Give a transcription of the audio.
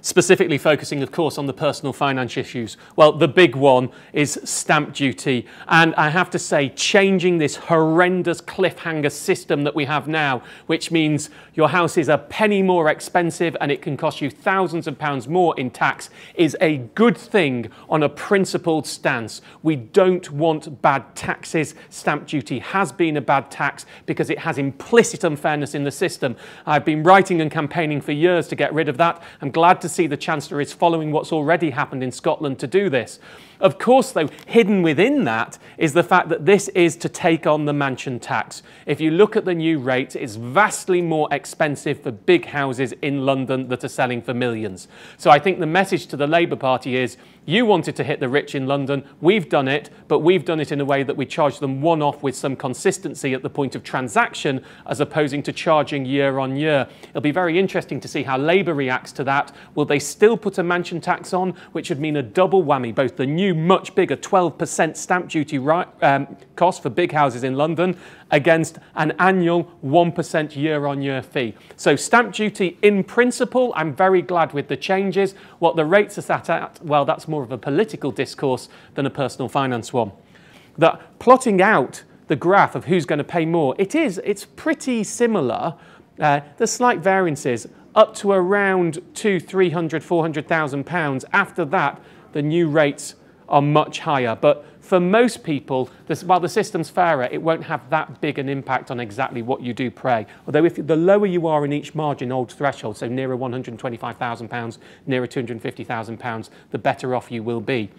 specifically focusing, of course, on the personal finance issues. Well, the big one is stamp duty. And I have to say, changing this horrendous cliffhanger system that we have now, which means your house is a penny more expensive and it can cost you thousands of pounds more in tax, is a good thing on a principled stance. We don't want bad taxes. Stamp duty has been a bad tax because it has implicit unfairness in the system. I've been writing and campaigning for years to get rid of that. I'm glad to see the Chancellor is following what's already happened in Scotland to do this. Of course, though, hidden within that is the fact that this is to take on the mansion tax. If you look at the new rate, it's vastly more expensive for big houses in London that are selling for millions. So I think the message to the Labour Party is, you wanted to hit the rich in London, we've done it, but we've done it in a way that we charge them one-off with some consistency at the point of transaction, as opposing to charging year on year. It'll be very interesting to see how Labour reacts to that. Will they still put a mansion tax on, which would mean a double whammy, both the new, much bigger 12% stamp duty cost for big houses in London against an annual 1% year-on-year fee. So stamp duty in principle, I'm very glad with the changes. What the rates are sat at, well, that's more of a political discourse than a personal finance one. That plotting out the graph of who's going to pay more, it's pretty similar. There's slight variances up to around £200,000, £300,000, £400,000. After that, the new rates are much higher. But for most people, while the system's fairer, it won't have that big an impact on exactly what you do pay. Although if the lower you are in each marginal threshold, so nearer £125,000, nearer £250,000, the better off you will be.